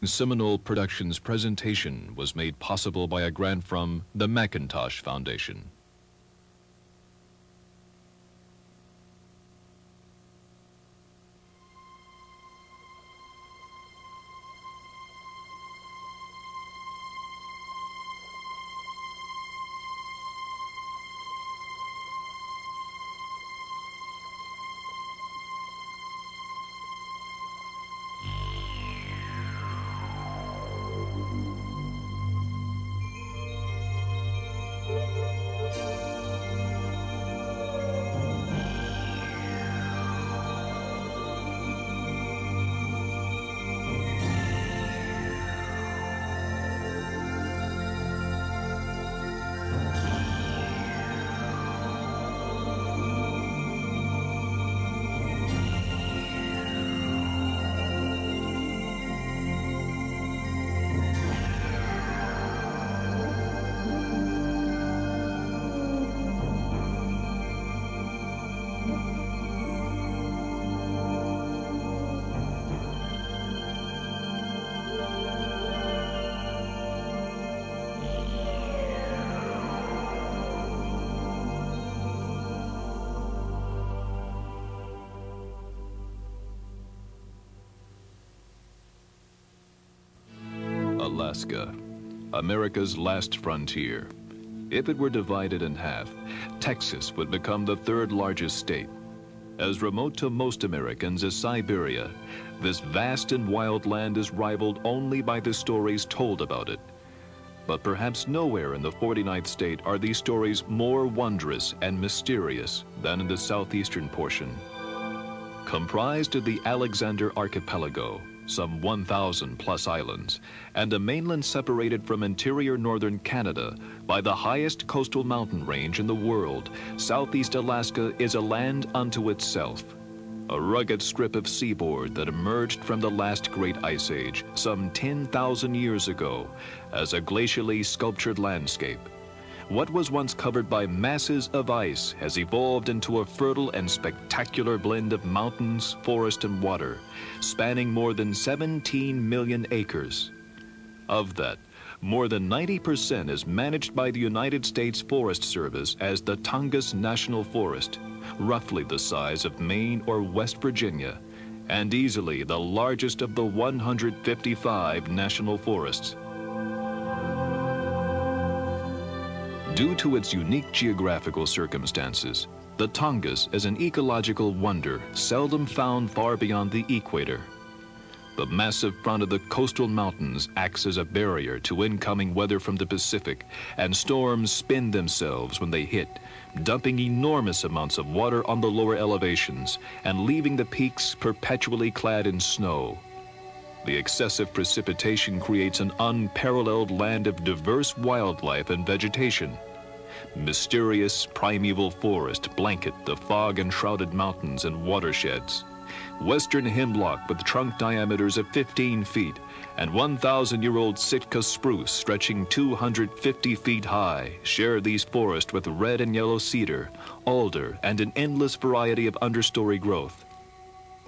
Seminole Productions' presentation was made possible by a grant from the Macintosh Foundation. Alaska, America's last frontier. If it were divided in half, Texas would become the third largest state. As remote to most Americans as Siberia, this vast and wild land is rivaled only by the stories told about it. But perhaps nowhere in the 49th state are these stories more wondrous and mysterious than in the southeastern portion. Comprised of the Alexander Archipelago, some 1,000 plus islands, and a mainland separated from interior northern Canada by the highest coastal mountain range in the world, Southeast Alaska is a land unto itself. A rugged strip of seaboard that emerged from the last great ice age some 10,000 years ago as a glacially sculptured landscape. What was once covered by masses of ice has evolved into a fertile and spectacular blend of mountains, forest, and water, spanning more than 17 million acres. Of that, more than 90% is managed by the United States Forest Service as the Tongass National Forest, roughly the size of Maine or West Virginia, and easily the largest of the 155 national forests. Due to its unique geographical circumstances, the Tongass is an ecological wonder seldom found far beyond the equator. The massive front of the coastal mountains acts as a barrier to incoming weather from the Pacific, and storms spin themselves when they hit, dumping enormous amounts of water on the lower elevations and leaving the peaks perpetually clad in snow. The excessive precipitation creates an unparalleled land of diverse wildlife and vegetation. Mysterious primeval forests blanket the fog-enshrouded mountains and watersheds. Western hemlock with trunk diameters of 15 feet and 1,000-year-old Sitka spruce stretching 250 feet high share these forests with red and yellow cedar, alder, and an endless variety of understory growth.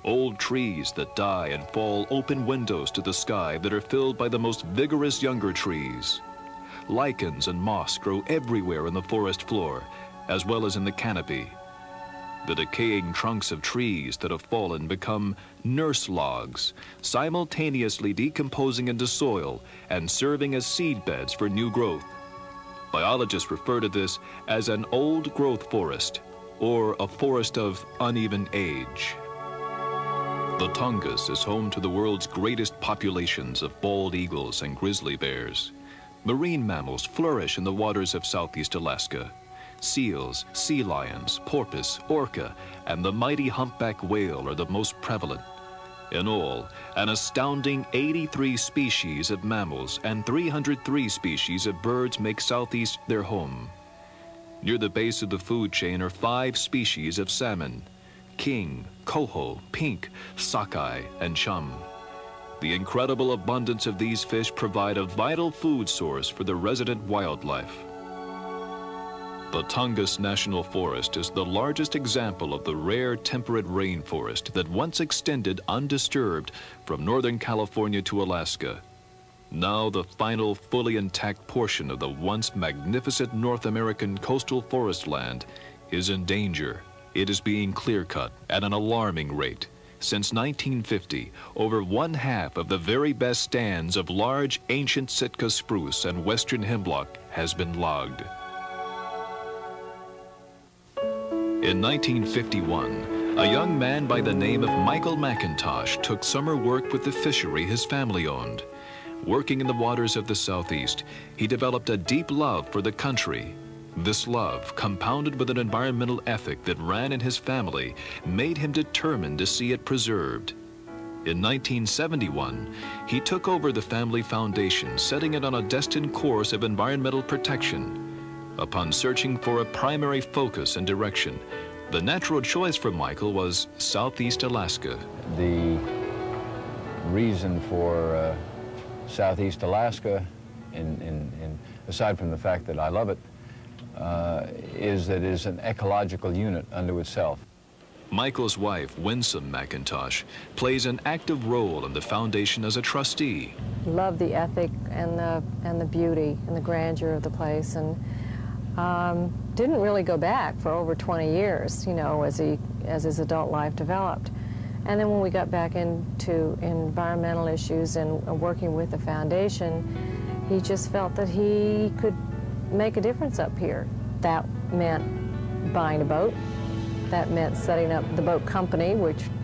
Old trees that die and fall open windows to the sky that are filled by the most vigorous younger trees. Lichens and moss grow everywhere in the forest floor, as well as in the canopy. The decaying trunks of trees that have fallen become nurse logs, simultaneously decomposing into soil and serving as seed beds for new growth. Biologists refer to this as an old growth forest, or a forest of uneven age. The Tongass is home to the world's greatest populations of bald eagles and grizzly bears. Marine mammals flourish in the waters of Southeast Alaska. Seals, sea lions, porpoise, orca, and the mighty humpback whale are the most prevalent. In all, an astounding 83 species of mammals and 303 species of birds make Southeast their home. Near the base of the food chain are 5 species of salmon: king, coho, pink, sockeye, and chum. The incredible abundance of these fish provide a vital food source for the resident wildlife. The Tongass National Forest is the largest example of the rare temperate rainforest that once extended undisturbed from Northern California to Alaska. Now the final fully intact portion of the once magnificent North American coastal forest land is in danger. It is being clear-cut at an alarming rate. Since 1950, over one-half of the very best stands of large ancient Sitka spruce and western hemlock has been logged. In 1951, a young man by the name of Michael McIntosh took summer work with the fishery his family owned. Working in the waters of the Southeast, he developed a deep love for the country. This love, compounded with an environmental ethic that ran in his family, made him determined to see it preserved. In 1971, he took over the family foundation, setting it on a destined course of environmental protection. Upon searching for a primary focus and direction, the natural choice for Michael was Southeast Alaska. The reason for Southeast Alaska, aside from the fact that I love it, is that it is an ecological unit unto itself. Michael's wife, Winsome McIntosh, plays an active role in the foundation as a trustee. Love the ethic and the beauty and the grandeur of the place, and didn't really go back for over 20 years, you know, as his adult life developed. And then when we got back into environmental issues and working with the foundation, he just felt that he could make a difference up here. That meant buying a boat. That meant setting up the boat company,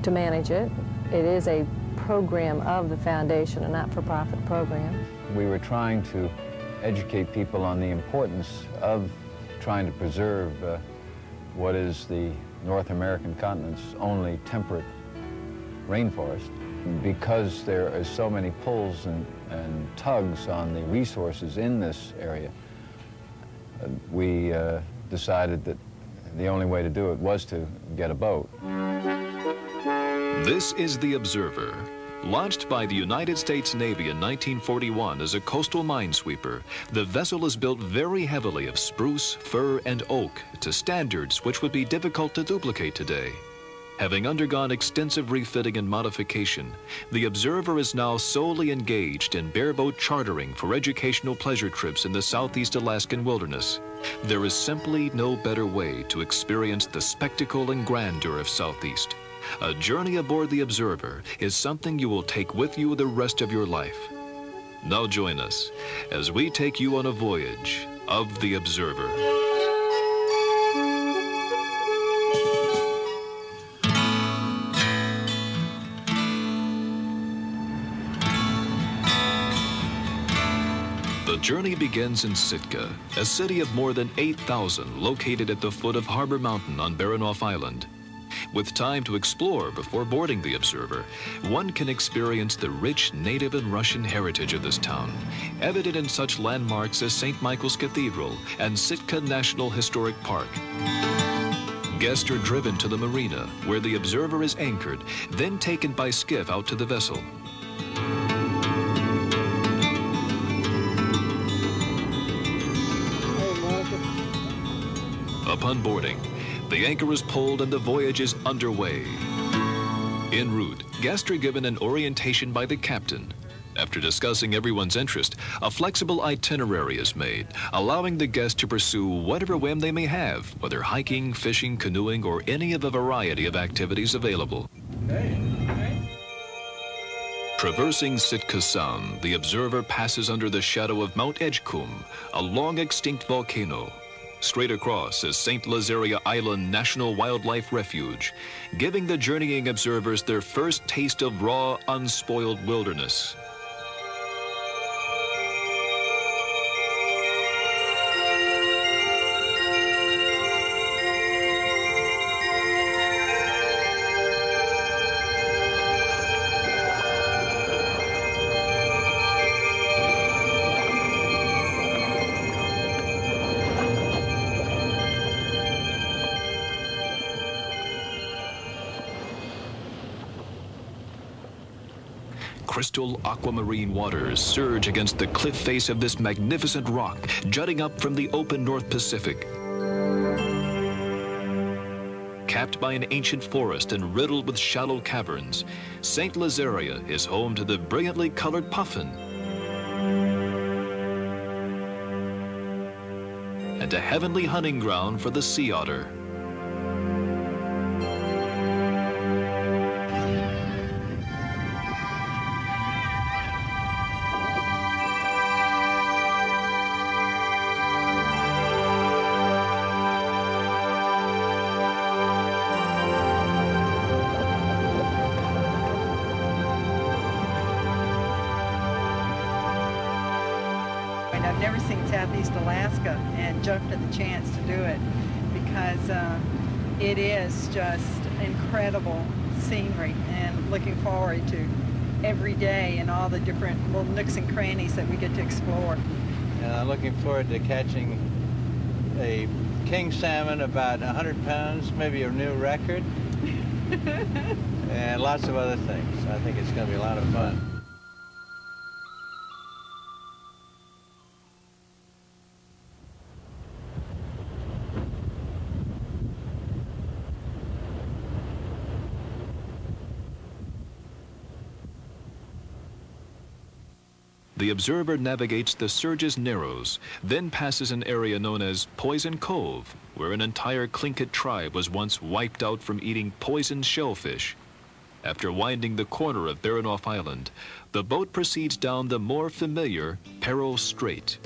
to manage it. It is a program of the foundation, a not-for-profit program. We were trying to educate people on the importance of trying to preserve what is the North American continent's only temperate rainforest. Because there are so many pulls and tugs on the resources in this area, we decided that the only way to do it was to get a boat. This is the Observer. Launched by the United States Navy in 1941 as a coastal minesweeper, the vessel is built very heavily of spruce, fir, and oak to standards which would be difficult to duplicate today. Having undergone extensive refitting and modification, the Observer is now solely engaged in bareboat chartering for educational pleasure trips in the Southeast Alaskan wilderness. There is simply no better way to experience the spectacle and grandeur of Southeast. A journey aboard the Observer is something you will take with you the rest of your life. Now join us as we take you on a voyage of the Observer. The journey begins in Sitka, a city of more than 8,000 located at the foot of Harbor Mountain on Baranof Island. With time to explore before boarding the Observer, one can experience the rich native and Russian heritage of this town, evident in such landmarks as St. Michael's Cathedral and Sitka National Historic Park. Guests are driven to the marina, where the Observer is anchored, then taken by skiff out to the vessel. Upon boarding, the anchor is pulled and the voyage is underway. En route, guests are given an orientation by the captain. After discussing everyone's interest, a flexible itinerary is made, allowing the guests to pursue whatever whim they may have, whether hiking, fishing, canoeing, or any of a variety of activities available. Traversing Sitka Sound, the Observer passes under the shadow of Mount Edgecumbe, a long-extinct volcano. Straight across is St. Lazaria Island National Wildlife Refuge, giving the journeying observers their first taste of raw, unspoiled wilderness. Crystal aquamarine waters surge against the cliff face of this magnificent rock, jutting up from the open North Pacific. Capped by an ancient forest and riddled with shallow caverns, St. Lazaria is home to the brilliantly colored puffin and a heavenly hunting ground for the sea otter. I've never seen Southeast Alaska and jumped at the chance to do it because it is just incredible scenery, and looking forward to every day and all the different little nooks and crannies that we get to explore. I'm looking forward to catching a king salmon about 100 pounds, maybe a new record, and lots of other things. I think it's going to be a lot of fun. The observer navigates the Sturgis Narrows, then passes an area known as Poison Cove, where an entire Tlingit tribe was once wiped out from eating poisoned shellfish. After winding the corner of Baranof Island, the boat proceeds down the more familiar Peril Strait.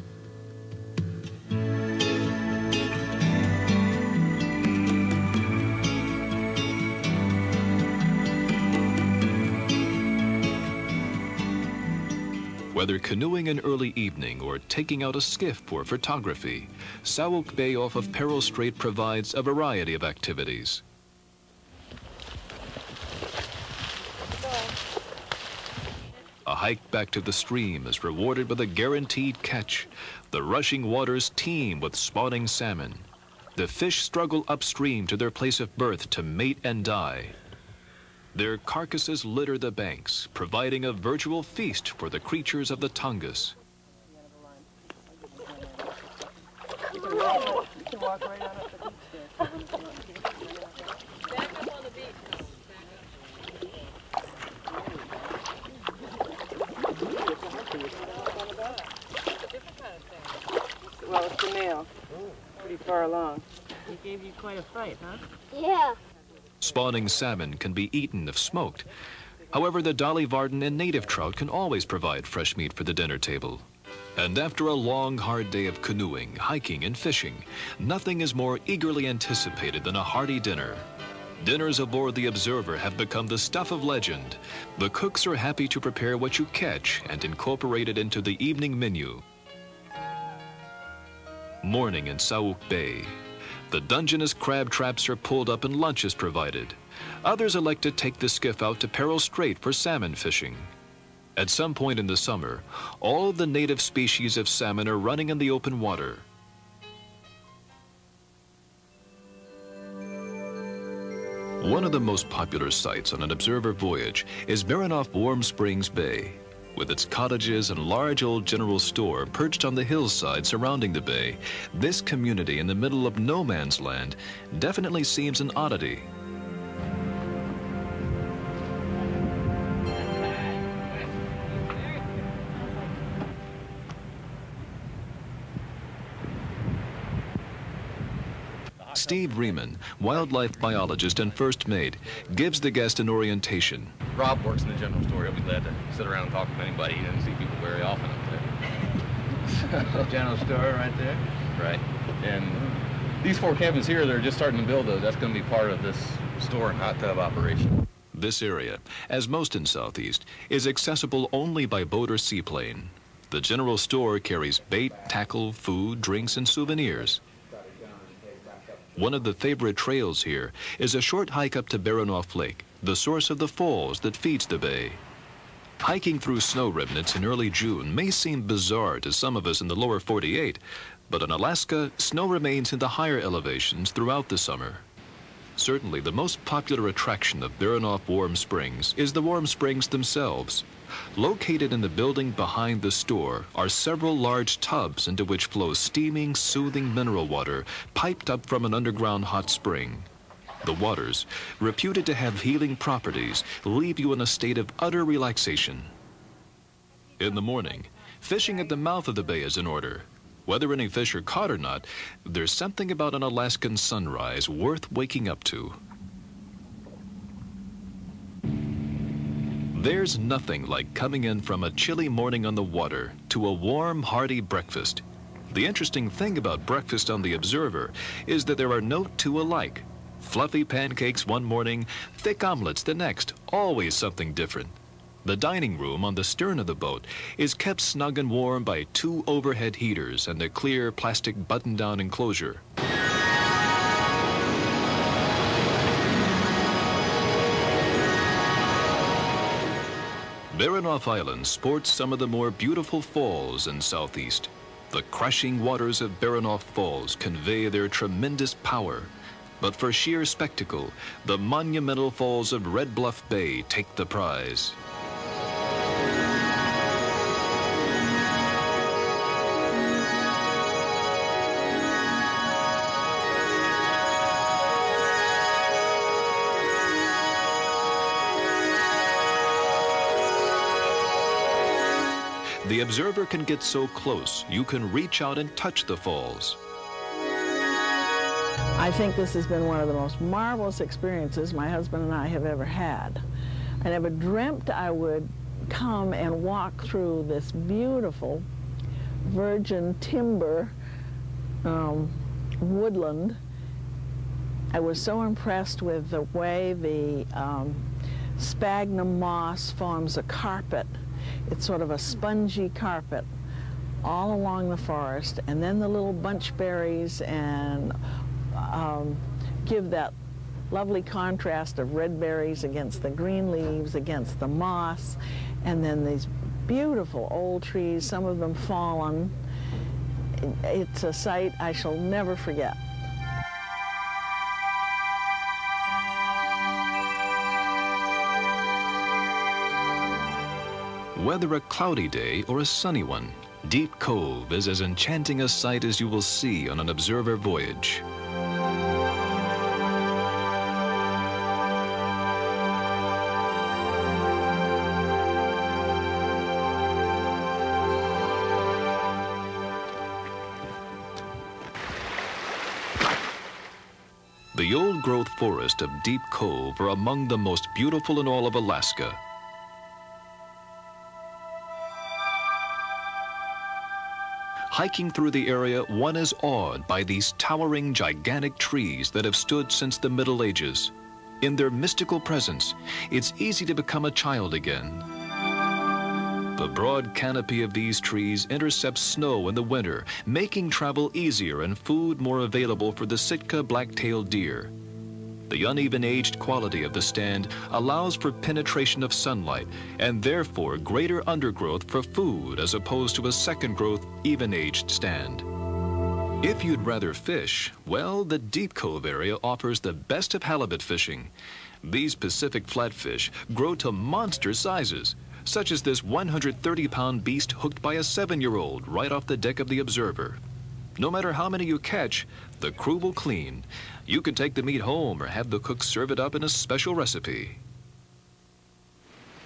Whether canoeing in early evening or taking out a skiff for photography, Sauk Bay off of Peril Strait provides a variety of activities. A hike back to the stream is rewarded with a guaranteed catch. The rushing waters teem with spawning salmon. The fish struggle upstream to their place of birth to mate and die. Their carcasses litter the banks, providing a virtual feast for the creatures of the Tongass. Well, it's the male. Pretty far along. He gave you quite a fight, huh? Yeah. Spawning salmon can be eaten if smoked. However, the Dolly Varden and native trout can always provide fresh meat for the dinner table. And after a long, hard day of canoeing, hiking, and fishing, nothing is more eagerly anticipated than a hearty dinner. Dinners aboard the Observer have become the stuff of legend. The cooks are happy to prepare what you catch and incorporate it into the evening menu. Morning in Sauk Bay. The Dungeness crab traps are pulled up and lunch is provided. Others elect to take the skiff out to Peril Strait for salmon fishing. At some point in the summer, all of the native species of salmon are running in the open water. One of the most popular sites on an Observer voyage is Baranof Warm Springs Bay. With its cottages and large old general store perched on the hillside surrounding the bay, this community in the middle of no man's land definitely seems an oddity. Steve Riemann, wildlife biologist and first mate, gives the guest an orientation. Rob works in the general store. He'll be glad to sit around and talk to anybody. He doesn't see people very often up there. The general store right there. Right. And these 4 cabins here, they're just starting to build those. That's going to be part of this store and hot tub operation. This area, as most in Southeast, is accessible only by boat or seaplane. The general store carries bait, tackle, food, drinks, and souvenirs. One of the favorite trails here is a short hike up to Baranof Lake, the source of the falls that feeds the bay. Hiking through snow remnants in early June may seem bizarre to some of us in the lower 48, but in Alaska, snow remains in the higher elevations throughout the summer. Certainly, the most popular attraction of Baranof Warm Springs is the warm springs themselves. Located in the building behind the store are several large tubs into which flows steaming, soothing mineral water piped up from an underground hot spring. The waters, reputed to have healing properties, leave you in a state of utter relaxation. In the morning, fishing at the mouth of the bay is in order. Whether any fish are caught or not, there's something about an Alaskan sunrise worth waking up to. There's nothing like coming in from a chilly morning on the water to a warm, hearty breakfast. The interesting thing about breakfast on the Observer is that there are no two alike. Fluffy pancakes one morning, thick omelets the next, always something different. The dining room on the stern of the boat is kept snug and warm by 2 overhead heaters and a clear plastic button-down enclosure. Baranof Island sports some of the more beautiful falls in Southeast. The crashing waters of Baranof Falls convey their tremendous power. But for sheer spectacle, the monumental falls of Red Bluff Bay take the prize. The Observer can get so close, you can reach out and touch the falls. I think this has been one of the most marvelous experiences my husband and I have ever had. I never dreamt I would come and walk through this beautiful virgin timber woodland. I was so impressed with the way the sphagnum moss forms a carpet. It's sort of a spongy carpet all along the forest, and then the little bunchberries and give that lovely contrast of red berries against the green leaves, against the moss, and then these beautiful old trees, some of them fallen. It's a sight I shall never forget. Whether a cloudy day or a sunny one, Deep Cove is as enchanting a sight as you will see on an Observer voyage. The old-growth forests of Deep Cove are among the most beautiful in all of Alaska. Hiking through the area, one is awed by these towering, gigantic trees that have stood since the Middle Ages. In their mystical presence, it's easy to become a child again. The broad canopy of these trees intercepts snow in the winter, making travel easier and food more available for the Sitka black-tailed deer. The uneven-aged quality of the stand allows for penetration of sunlight and therefore greater undergrowth for food as opposed to a second-growth, even-aged stand. If you'd rather fish, well, the Deep Cove area offers the best of halibut fishing. These Pacific flatfish grow to monster sizes, such as this 130-pound beast hooked by a 7-year-old right off the deck of the Observer. No matter how many you catch, the crew will clean. You can take the meat home or have the cook serve it up in a special recipe.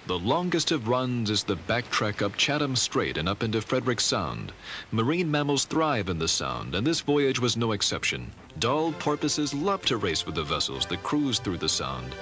The longest of runs is the backtrack up Chatham Strait and up into Frederick Sound. Marine mammals thrive in the Sound, and this voyage was no exception. Dull porpoises love to race with the vessels that cruise through the Sound.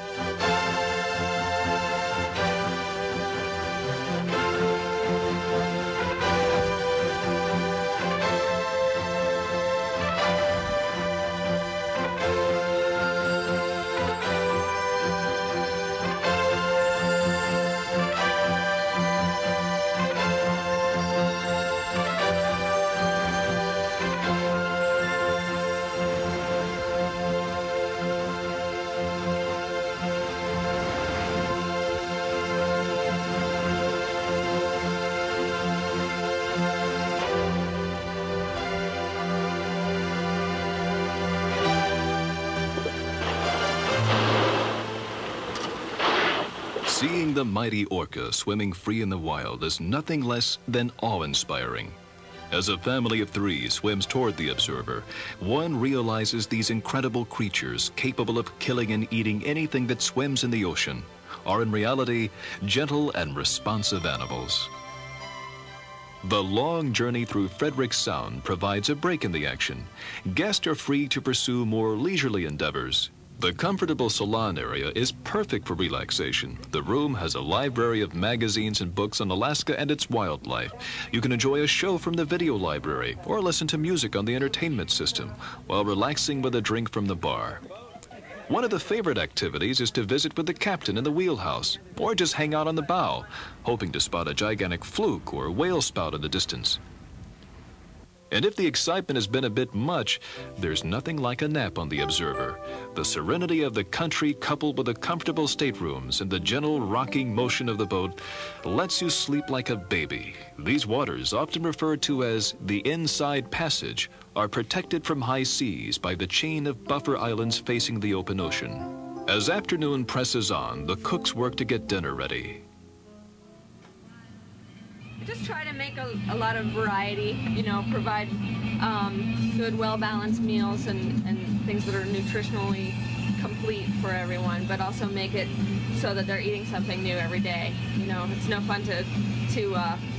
The mighty orca swimming free in the wild is nothing less than awe-inspiring. As a family of 3 swims toward the observer, one realizes these incredible creatures capable of killing and eating anything that swims in the ocean are in reality gentle and responsive animals. The long journey through Frederick Sound provides a break in the action. Guests are free to pursue more leisurely endeavors. The comfortable salon area is perfect for relaxation. The room has a library of magazines and books on Alaska and its wildlife. You can enjoy a show from the video library or listen to music on the entertainment system while relaxing with a drink from the bar. One of the favorite activities is to visit with the captain in the wheelhouse or just hang out on the bow, hoping to spot a gigantic fluke or whale spout in the distance. And if the excitement has been a bit much, there's nothing like a nap on the observer. The serenity of the country coupled with the comfortable staterooms and the gentle rocking motion of the boat lets you sleep like a baby. These waters, often referred to as the Inside Passage, are protected from high seas by the chain of buffer islands facing the open ocean. As afternoon presses on, the cooks work to get dinner ready. Just try to make a lot of variety, you know, provide good, well-balanced meals and things that are nutritionally complete for everyone, but also make it so that they're eating something new every day. You know, it's no fun to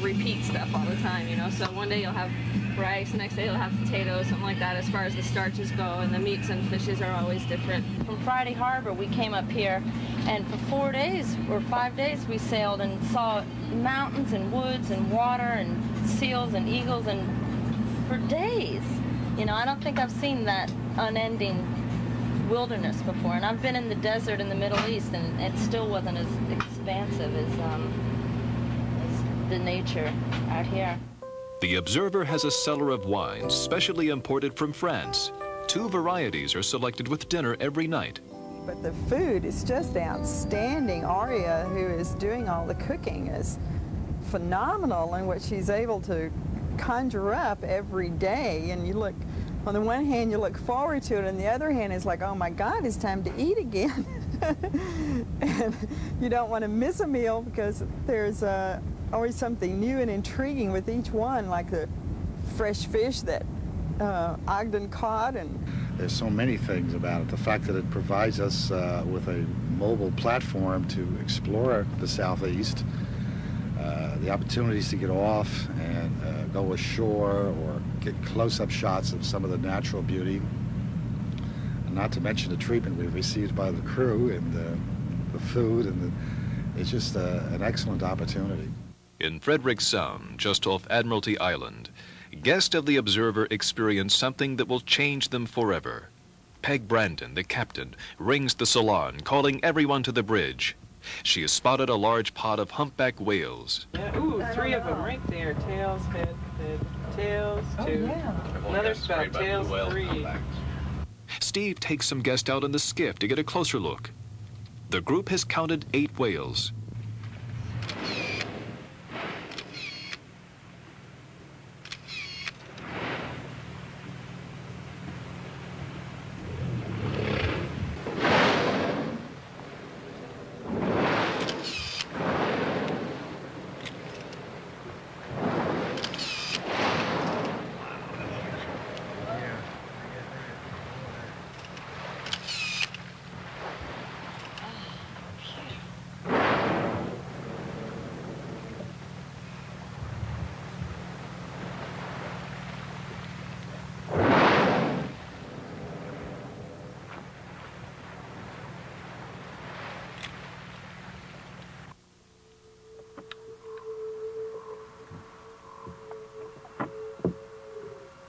repeat stuff all the time, you know, so one day you'll have rice, the next day you'll have potatoes, something like that as far as the starches go, and the meats and fishes are always different. From Friday Harbor, we came up here, and for 4 days or 5 days we sailed and saw mountains and woods and water and seals and eagles, and for days. You know, I don't think I've seen that unending wilderness before, and I've been in the desert in the Middle East, and it still wasn't as expansive as the nature out here. The observer has a cellar of wines specially imported from France. 2 varieties are selected with dinner every night. But the food is just outstanding. Aria, who is doing all the cooking, is phenomenal in what she's able to conjure up every day. And you look, on the one hand, you look forward to it, and the other hand is like, oh my God, it's time to eat again. And you don't want to miss a meal because there's always something new and intriguing with each one, like the fresh fish that Ogden caught. And there's so many things about it. The fact that it provides us with a mobile platform to explore the Southeast, the opportunities to get off and go ashore or get close-up shots of some of the natural beauty, and not to mention the treatment we've received by the crew and the food, and it's just an excellent opportunity. In Frederick Sound, just off Admiralty Island, guests of the observer experience something that will change them forever. Peg Brandon, the captain, rings the salon, calling everyone to the bridge. She has spotted a large pod of humpback whales. Yeah, ooh, 3 of them right there. Tails, head, tails, 2. Oh, yeah. Another spout, tails, 3. Steve takes some guests out in the skiff to get a closer look. The group has counted 8 whales.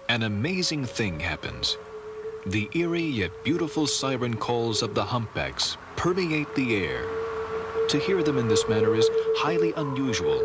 An amazing thing happens. The eerie yet beautiful siren calls of the humpbacks permeate the air. To hear them in this manner is highly unusual.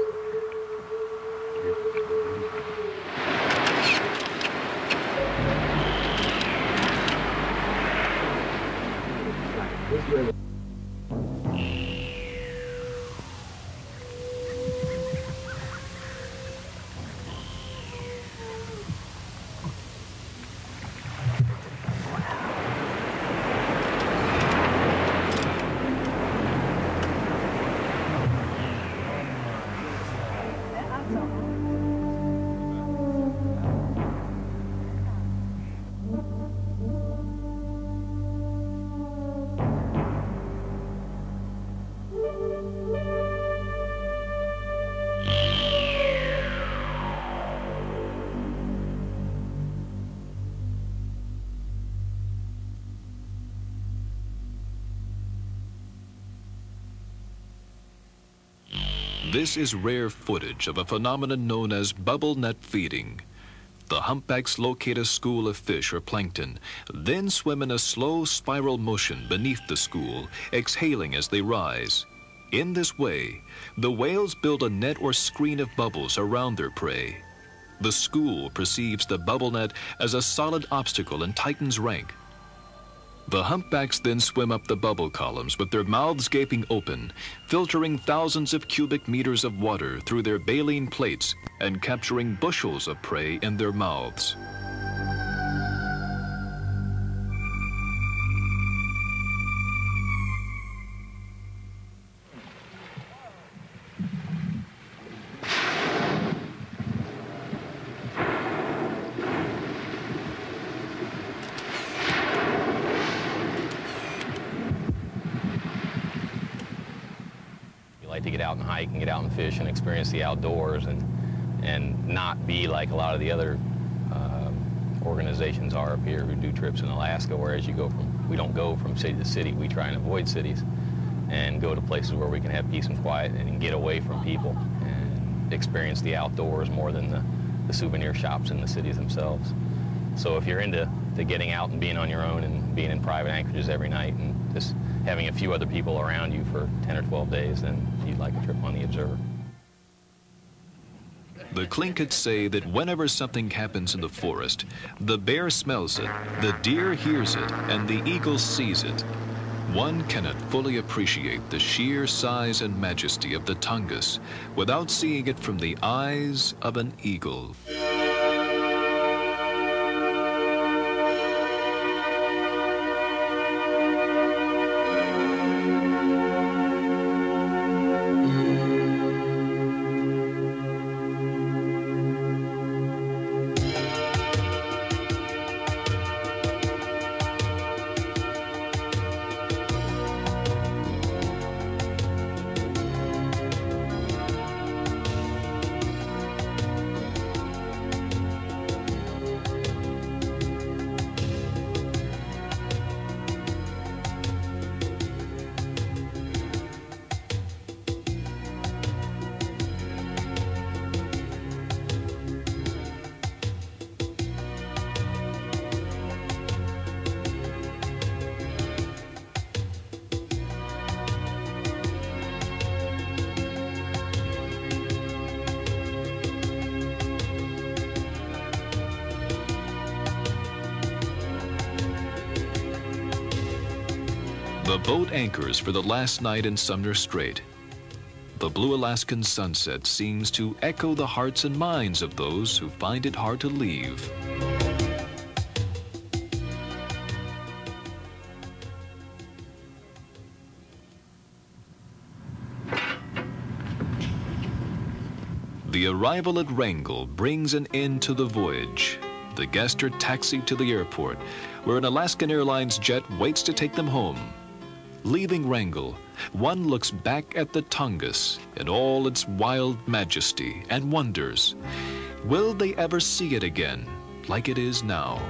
This is rare footage of a phenomenon known as bubble net feeding. The humpbacks locate a school of fish or plankton, then swim in a slow spiral motion beneath the school, exhaling as they rise. In this way, the whales build a net or screen of bubbles around their prey. The school perceives the bubble net as a solid obstacle and tightens rank. The humpbacks then swim up the bubble columns with their mouths gaping open, filtering thousands of cubic meters of water through their baleen plates and capturing bushels of prey in their mouths. To get out and hike and get out and fish and experience the outdoors and not be like a lot of the other organizations are up here who do trips in Alaska, whereas we don't go from city to city. We try and avoid cities and go to places where we can have peace and quiet and get away from people and experience the outdoors more than the souvenir shops in the cities themselves. So if you're into getting out and being on your own and being in private anchorages every night and just having a few other people around you for 10 or 12 days, then you'd like a trip on the Observer. The Tlinkits say that whenever something happens in the forest, the bear smells it, the deer hears it, and the eagle sees it. One cannot fully appreciate the sheer size and majesty of the Tongass without seeing it from the eyes of an eagle. The boat anchors for the last night in Sumner Strait. The blue Alaskan sunset seems to echo the hearts and minds of those who find it hard to leave. The arrival at Wrangell brings an end to the voyage. The guests are taxied to the airport, where an Alaskan Airlines jet waits to take them home. Leaving Wrangell, one looks back at the Tongass in all its wild majesty and wonders. Will they ever see it again like it is now?